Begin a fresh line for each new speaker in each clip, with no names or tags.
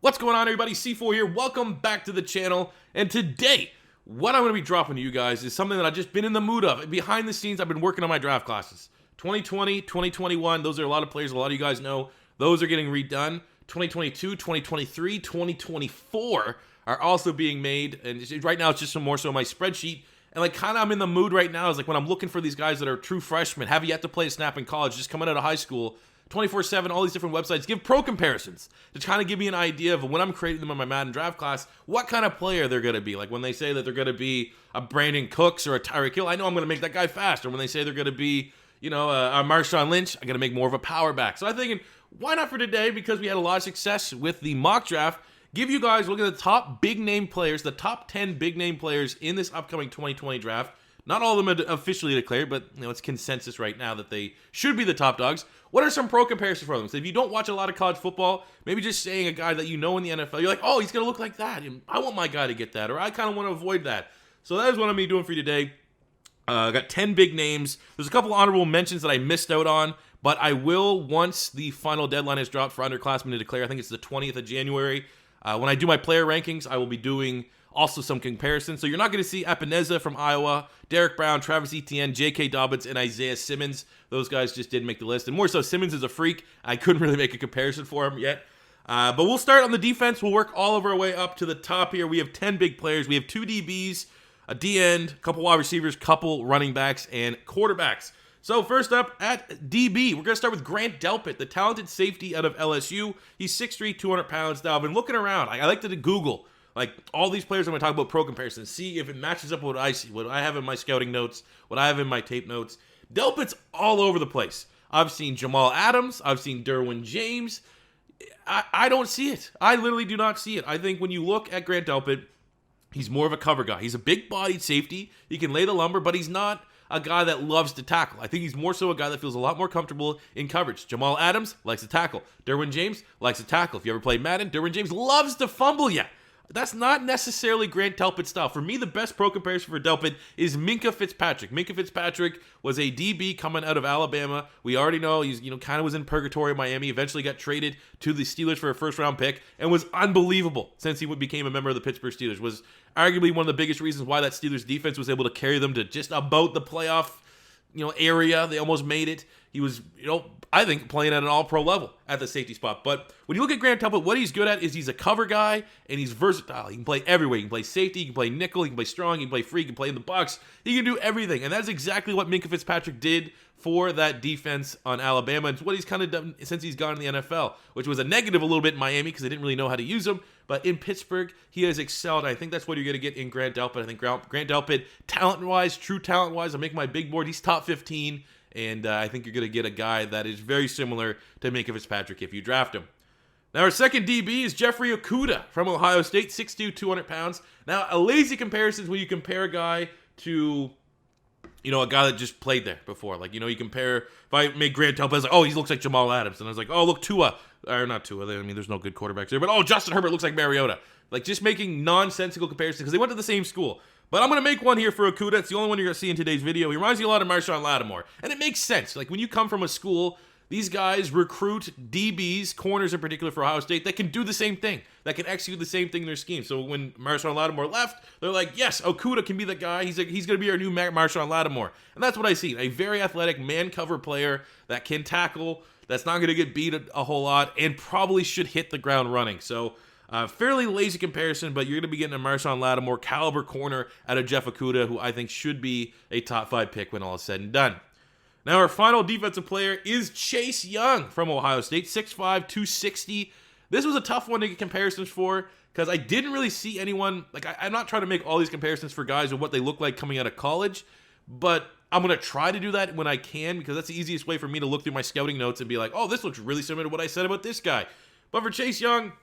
What's going on, everybody? C4 here. Welcome back to the channel. And today, what I'm going to be dropping to you guys is something that I've just been in the mood of. Behind the scenes, I've been working on my draft classes. 2020, 2021, those are a lot of players a lot of you guys know. Those are getting redone. 2022, 2023, 2024 are also being made. And right now, it's just more so my spreadsheet. And I'm in the mood right now is like when I'm looking for these guys that are true freshmen, have yet to play a snap in college, just coming out of high school, 24/7, all these different websites give pro comparisons to kind of give me an idea of when I'm creating them in my Madden draft class, what kind of player they're going to be. Like when they say that they're going to be a Brandon Cooks or a Tyreek Hill, I know I'm going to make that guy fast. Or when they say they're going to be, a Marshawn Lynch, I'm going to make more of a power back. So I'm thinking, why not for today? Because we had a lot of success with the mock draft. Give you guys a look at the top big name players, the top 10 big name players in this upcoming 2020 draft. Not all of them are officially declared, but it's consensus right now that they should be the top dogs. What are some pro comparisons for them? So if you don't watch a lot of college football, maybe just saying a guy that you know in the NFL, you're like, oh, he's going to look like that. I want my guy to get that, or I kind of want to avoid that. So that is what I'm going to be doing for you today. I got 10 big names. There's a couple honorable mentions that I missed out on, but I will, once the final deadline is dropped for underclassmen to declare, I think it's the 20th of January. When I do my player rankings, I will be doing also some comparisons. So you're not going to see Epineza from Iowa, Derek Brown, Travis Etienne, J.K. Dobbins, and Isaiah Simmons. Those guys just didn't make the list. And more so, Simmons is a freak. I couldn't really make a comparison for him yet. But we'll start on the defense. We'll work all of our way up to the top here. We have 10 big players. We have 2 DBs, a D-end, a couple wide receivers, couple running backs, and quarterbacks. So first up at DB, we're going to start with Grant Delpit, the talented safety out of LSU. He's 6'3", 200 pounds. Now, I've been looking around. I like to Google all these players. I'm going to talk about pro comparisons, see if it matches up with what I see, what I have in my scouting notes, what I have in my tape notes. Delpit's all over the place. I've seen Jamal Adams. I've seen Derwin James. I don't see it. I literally do not see it. I think when you look at Grant Delpit, he's more of a cover guy. He's a big-bodied safety. He can lay the lumber, but he's not a guy that loves to tackle. I think he's more so a guy that feels a lot more comfortable in coverage. Jamal Adams likes to tackle. Derwin James likes to tackle. If you ever played Madden, Derwin James loves to fumble you. That's not necessarily Grant Delpit style. For me, the best pro comparison for Delpit is Minkah Fitzpatrick. Minkah Fitzpatrick was a DB coming out of Alabama. We already know he's kind of was in purgatory in Miami. Eventually got traded to the Steelers for a first-round pick and was unbelievable since he became a member of the Pittsburgh Steelers. Was arguably one of the biggest reasons why that Steelers defense was able to carry them to just about the playoff area. They almost made it. He was, I think, playing at an all-pro level at the safety spot. But when you look at Grant Delpit, what he's good at is he's a cover guy, and he's versatile. He can play everywhere. He can play safety, he can play nickel, he can play strong, he can play free, he can play in the box. He can do everything, and that's exactly what Minkah Fitzpatrick did for that defense on Alabama. It's what he's kind of done since he's gone in the NFL, which was a negative a little bit in Miami because they didn't really know how to use him. But in Pittsburgh, he has excelled. I think that's what you're going to get in Grant Delpit. I think Grant Delpit, talent-wise, true talent-wise, I'm making my big board. He's top 15. And I think you're going to get a guy that is very similar to Minkah Fitzpatrick if you draft him. Now, our second DB is Jeffrey Okuda from Ohio State, 6'2", 200 pounds. Now, a lazy comparison is when you compare a guy to, a guy that just played there before. You compare, if I made Grant Delpit, I was like, oh, he looks like Jamal Adams. And I was like, oh, look, Tua. Or not Tua. There's no good quarterbacks there. But, oh, Justin Herbert looks like Mariota. Just making nonsensical comparisons because they went to the same school. But I'm going to make one here for Okuda. It's the only one you're going to see in today's video. He reminds me a lot of Marshawn Lattimore. And it makes sense. When you come from a school, these guys recruit DBs, corners in particular for Ohio State, that can do the same thing, that can execute the same thing in their scheme. So when Marshawn Lattimore left, they're like, yes, Okuda can be the guy. He's going to be our new Marshawn Lattimore. And that's what I see. A very athletic man cover player that can tackle, that's not going to get beat a whole lot, and probably should hit the ground running. So fairly lazy comparison, but you're going to be getting a Marshawn Lattimore caliber corner out of Jeff Okuda, who I think should be a top 5 pick when all is said and done. Now, our final defensive player is Chase Young from Ohio State, 6'5", 260. This was a tough one to get comparisons for because I didn't really see anyone, I'm not trying to make all these comparisons for guys of what they look like coming out of college, but I'm going to try to do that when I can because that's the easiest way for me to look through my scouting notes and be like, oh, this looks really similar to what I said about this guy. But for Chase Young,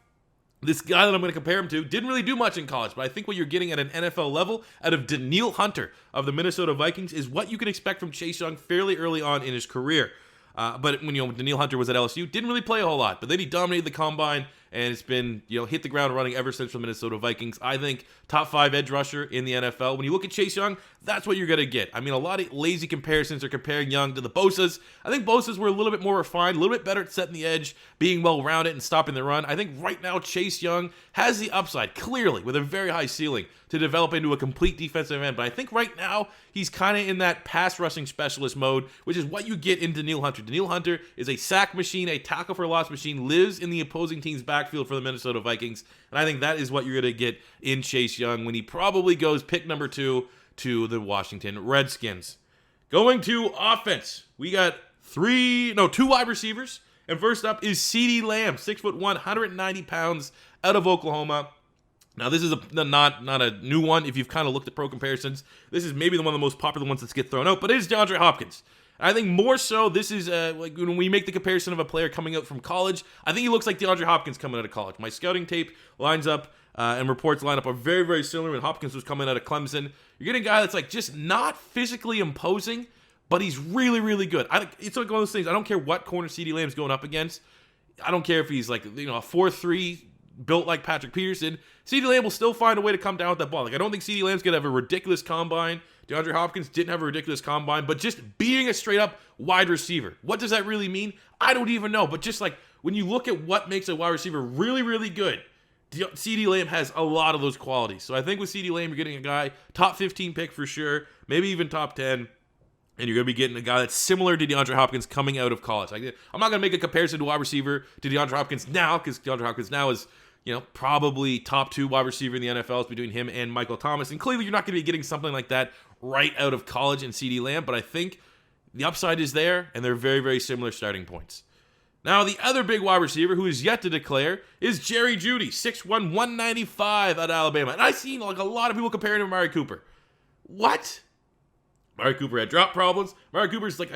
this guy that I'm going to compare him to didn't really do much in college, but I think what you're getting at an NFL level out of Danielle Hunter of the Minnesota Vikings is what you can expect from Chase Young fairly early on in his career. But when Danielle Hunter was at LSU, didn't really play a whole lot, but then he dominated the combine and it's been, hit the ground running ever since the Minnesota Vikings. I think top 5 edge rusher in the NFL. When you look at Chase Young, that's what you're going to get. I mean, a lot of lazy comparisons are comparing Young to the Bosa's. I think Bosa's were a little bit more refined, a little bit better at setting the edge, being well-rounded and stopping the run. I think right now Chase Young has the upside, clearly, with a very high ceiling, to develop into a complete defensive end. But I think right now he's kind of in that pass rushing specialist mode, which is what you get in Danielle Hunter. Danielle Hunter is a sack machine, a tackle for loss machine, lives in the opposing team's backfield for the Minnesota Vikings. And I think that is what you're going to get in Chase Young when he probably goes pick number 2 to the Washington Redskins. Going to offense, we got 2 wide receivers. And first up is CeeDee Lamb, 6'1", 190 pounds, out of Oklahoma. Now, this is not a new one. If you've kind of looked at pro comparisons, this is maybe one of the most popular ones that gets thrown out, but it is DeAndre Hopkins. I think more so, this is like when we make the comparison of a player coming out from college, I think he looks like DeAndre Hopkins coming out of college. My scouting tape lines up and reports line up are very, very similar when Hopkins was coming out of Clemson. You're getting a guy that's like just not physically imposing, but he's really, really good. It's like one of those things. I don't care what corner CeeDee Lamb's going up against. I don't care if he's like, a 4'3", built like Patrick Peterson. CeeDee Lamb will still find a way to come down with that ball. Like, I don't think CeeDee Lamb's going to have a ridiculous combine. DeAndre Hopkins didn't have a ridiculous combine, but just being a straight-up wide receiver. What does that really mean? I don't even know. But just like when you look at what makes a wide receiver really, really good, CeeDee Lamb has a lot of those qualities. So I think with CeeDee Lamb, you're getting a guy, top 15 pick for sure, maybe even top 10. And you're going to be getting a guy that's similar to DeAndre Hopkins coming out of college. I'm not going to make a comparison to wide receiver to DeAndre Hopkins now, because DeAndre Hopkins now is, probably top 2 wide receiver in the NFL. It's between him and Michael Thomas. And clearly, you're not going to be getting something like that right out of college in CeeDee Lamb. But I think the upside is there, and they're very, very similar starting points. Now, the other big wide receiver who is yet to declare is Jerry Jeudy, 6'1", 195 out of Alabama. And I've seen like a lot of people comparing him to Amari Cooper. What? Amari Cooper had drop problems. Amari Cooper's like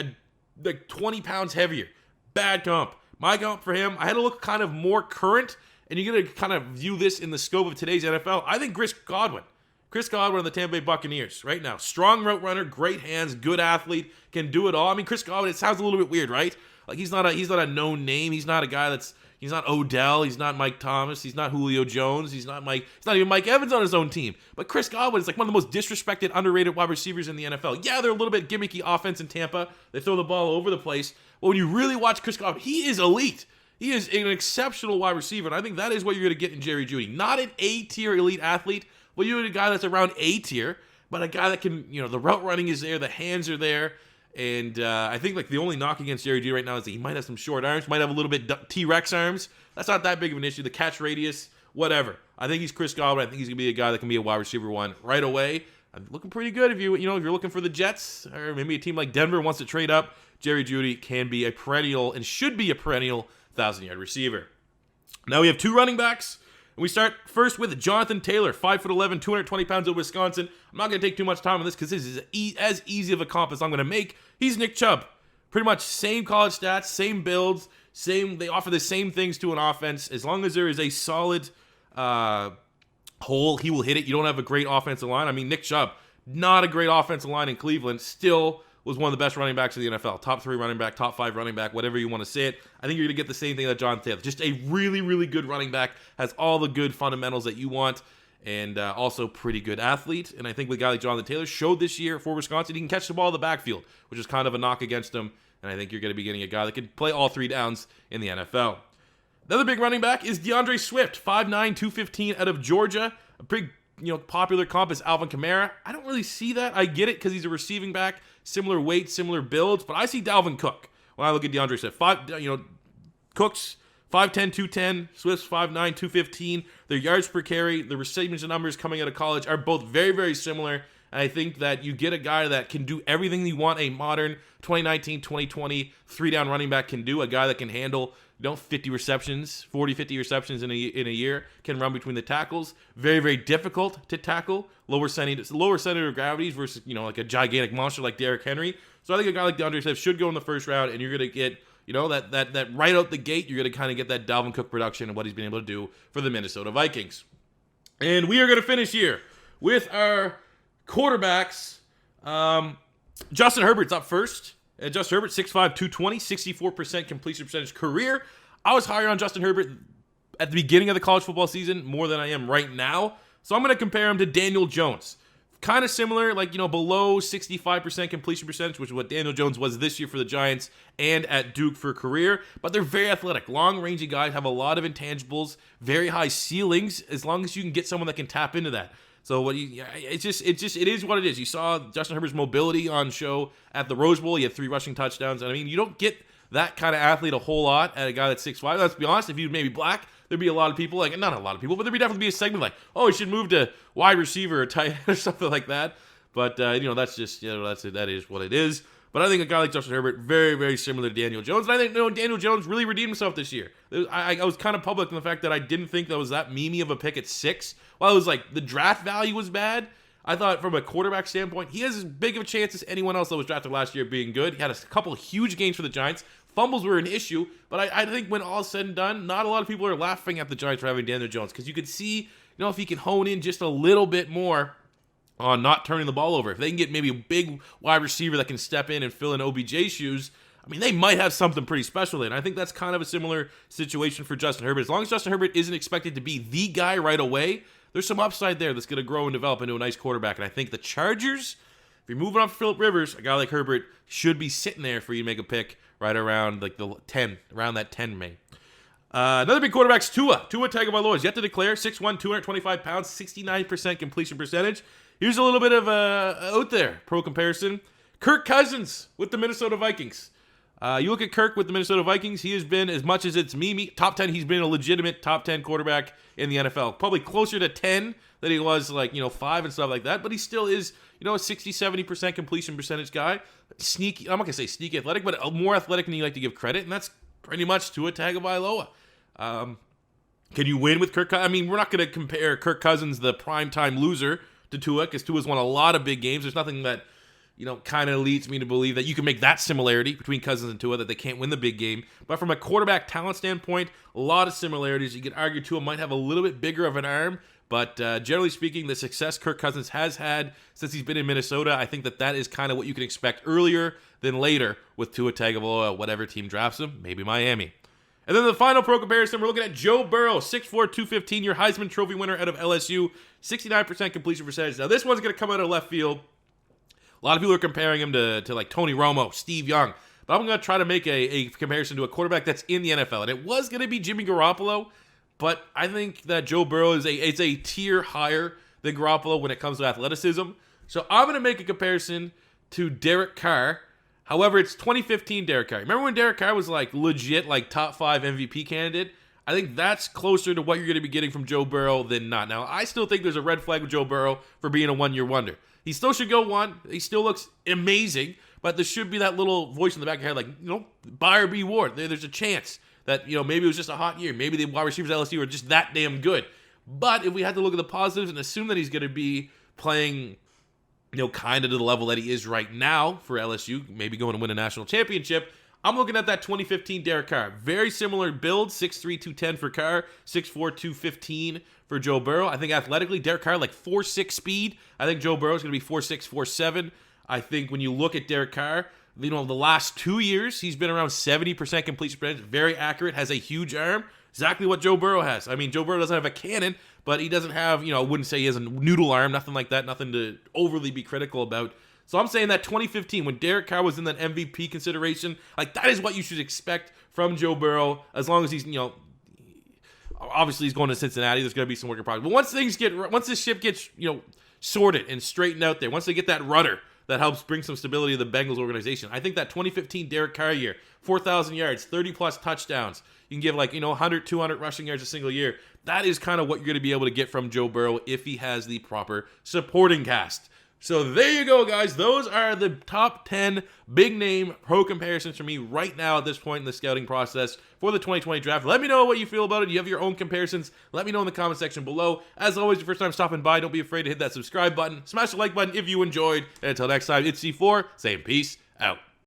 20 pounds heavier. Bad comp. My comp for him, I had to look kind of more current, and you're going to kind of view this in the scope of today's NFL. I think Chris Godwin of the Tampa Bay Buccaneers right now. Strong route runner, great hands, good athlete, can do it all. I mean, Chris Godwin, it sounds a little bit weird, right? Like he's not a known name. He's not a guy he's not Odell. He's not Mike Thomas. He's not Julio Jones. He's not even Mike Evans on his own team. But Chris Godwin is like one of the most disrespected, underrated wide receivers in the NFL. Yeah, they're a little bit gimmicky offense in Tampa. They throw the ball all over the place. But when you really watch Chris Godwin, he is elite. He is an exceptional wide receiver, and I think that is what you're going to get in Jerry Jeudy. Not an A-tier elite athlete, but you're a guy that's around A-tier, but a guy that can, the route running is there, the hands are there, and I think like the only knock against Jerry Jeudy right now is that he might have some short arms, might have a little bit T-Rex arms. That's not that big of an issue. The catch radius, whatever. I think he's Chris Godwin. I think he's going to be a guy that can be a wide receiver 1 right away. I'm looking pretty good if you're looking for the Jets, or maybe a team like Denver wants to trade up. Jerry Jeudy can be a perennial and should be a perennial 1,000-yard receiver. Now we have 2 running backs, and we start first with Jonathan Taylor, 5'11", 220 pounds of Wisconsin. I'm not going to take too much time on this because this is as easy of a comp as I'm going to make. He's Nick Chubb. Pretty much same college stats, same builds, they offer the same things to an offense. As long as there is a solid hole, he will hit it. You don't have a great offensive line. I mean, Nick Chubb, not a great offensive line in Cleveland, still was one of the best running backs of the NFL. Top 3 running back, top 5 running back, whatever you want to say it. I think you're going to get the same thing that Jonathan Taylor. Just a really, really good running back. Has all the good fundamentals that you want. And also pretty good athlete. And I think with a guy like Jonathan Taylor showed this year for Wisconsin, he can catch the ball in the backfield, which is kind of a knock against him. And I think you're going to be getting a guy that can play all 3 downs in the NFL. Another big running back is DeAndre Swift, 5'9", 215 out of Georgia. A big popular comp is Alvin Kamara. I don't really see that. I get it because he's a receiving back, similar weight, similar builds, but I see Dalvin Cook when I look at DeAndre Swift. Cook's 5'10", 210, Swift's 5'9", 215. Their yards per carry, the receiving numbers coming out of college are both very, very similar. And I think that you get a guy that can do everything you want a modern 2019, 2020 3-down running back can do, a guy that can handle 50 receptions, 40, 50 receptions in a year, can run between the tackles. Very, very difficult to tackle. Lower center of gravities versus, like a gigantic monster like Derrick Henry. So I think a guy like DeAndre Swift should go in the first round, and you're going to get, that right out the gate, you're going to kind of get that Dalvin Cook production and what he's been able to do for the Minnesota Vikings. And we are going to finish here with our quarterbacks. Justin Herbert's up first. Justin Herbert, 6'5", 220, 64% completion percentage career. I was higher on Justin Herbert at the beginning of the college football season more than I am right now. So I'm going to compare him to Daniel Jones. Kind of similar, like, below 65% completion percentage, which is what Daniel Jones was this year for the Giants and at Duke for career. But they're very athletic, long-rangey guys, have a lot of intangibles, very high ceilings, as long as you can get someone that can tap into that. So it is what it is. You saw Justin Herbert's mobility on show at the Rose Bowl. He had 3 rushing touchdowns. And I mean, you don't get that kind of athlete a whole lot at a guy that's 6'5". Let's be honest, if he was maybe black, there'd be a lot of people, like, not a lot of people, but there'd definitely be a segment like, oh, he should move to wide receiver or tight end or something like that. But, that's just, that is what it is. But I think a guy like Justin Herbert, very, very similar to Daniel Jones. And I think Daniel Jones really redeemed himself this year. I was kind of public in the fact that I didn't think that was that memey of a pick at 6. While it was like the draft value was bad, I thought from a quarterback standpoint, he has as big of a chance as anyone else that was drafted last year of being good. He had a couple of huge games for the Giants. Fumbles were an issue, but I think when all is said and done, not a lot of people are laughing at the Giants for having Daniel Jones, because you could see, if he can hone in just a little bit more on not turning the ball over. If they can get maybe a big wide receiver that can step in and fill in OBJ's shoes, I mean, they might have something pretty special there. And I think that's kind of a similar situation for Justin Herbert. As long as Justin Herbert isn't expected to be the guy right away, there's some upside there that's going to grow and develop into a nice quarterback. And I think the Chargers, if you're moving on from Phillip Rivers, a guy like Herbert should be sitting there for you to make a pick right around like the 10, around that 10 May. Another big quarterback's Tua Tagovailoa is yet to declare. 6'1", 225 pounds, 69% completion percentage. Here's a little bit of out there pro comparison. Kirk Cousins with the Minnesota Vikings. You look at Kirk with the Minnesota Vikings, he has been, as much as it's top 10, he's been a legitimate top 10 quarterback in the NFL. Probably closer to 10 than he was 5 and stuff like that, but he still is, a 60-70% completion percentage guy. Sneaky, I'm not going to say sneaky athletic, but more athletic than you like to give credit, and that's pretty much Tua Tagovailoa. Can you win with Kirk Cousins? I mean, we're not going to compare Kirk Cousins, the primetime loser, to Tua, because Tua's won a lot of big games. There's nothing that kind of leads me to believe that you can make that similarity between Cousins and Tua, that they can't win the big game. But from a quarterback talent standpoint, a lot of similarities. You could argue Tua might have a little bit bigger of an arm, but generally speaking, the success Kirk Cousins has had since he's been in Minnesota, I think that is kind of what you can expect earlier than later with Tua Tagovailoa, whatever team drafts him, maybe Miami. And then the final pro comparison, we're looking at Joe Burrow, 6'4", 215, your Heisman Trophy winner out of LSU, 69% completion percentage. Now, this one's going to come out of left field. A lot of people are comparing him to like Tony Romo, Steve Young. But I'm going to try to make a comparison to a quarterback that's in the NFL. And it was going to be Jimmy Garoppolo, but I think that Joe Burrow is a tier higher than Garoppolo when it comes to athleticism. So I'm going to make a comparison to Derek Carr. However, it's 2015 Derek Carr. Remember when Derek Carr was legit top 5 MVP candidate? I think that's closer to what you're going to be getting from Joe Burrow than not. Now, I still think there's a red flag with Joe Burrow for being a one-year wonder. He still should go 1. He still looks amazing, but there should be that little voice in the back of your head buy or be warned. There's a chance that, maybe it was just a hot year. Maybe the wide receivers at LSU are just that damn good. But if we had to look at the positives and assume that he's going to be playing, kind of to the level that he is right now for LSU, maybe going to win a national championship, I'm looking at that 2015 Derek Carr. Very similar build, 6'3", 210 for Carr, 6'4", 215 for Joe Burrow. I think athletically, Derek Carr 4'6" speed. I think Joe Burrow is going to be 4'6", 4'7". I think when you look at Derek Carr, the last 2 years, he's been around 70% completion percentage, very accurate, has a huge arm. Exactly what Joe Burrow has. I mean, Joe Burrow doesn't have a cannon, but he doesn't have, I wouldn't say he has a noodle arm, nothing like that, nothing to overly be critical about. So I'm saying that 2015, when Derek Carr was in that MVP consideration, that is what you should expect from Joe Burrow, as long as he's, obviously he's going to Cincinnati, there's going to be some work in progress. But once this ship gets, sorted and straightened out there, once they get that rudder that helps bring some stability to the Bengals organization, I think that 2015 Derek Carr year, 4,000 yards, 30-plus touchdowns, you can give 100, 200 rushing yards a single year. That is kind of what you're going to be able to get from Joe Burrow if he has the proper supporting cast. So there you go, guys. Those are the top 10 big-name pro comparisons for me right now at this point in the scouting process for the 2020 draft. Let me know what you feel about it. You have your own comparisons. Let me know in the comment section below. As always, your first time stopping by, don't be afraid to hit that subscribe button. Smash the like button if you enjoyed. And until next time, it's C4 saying peace out.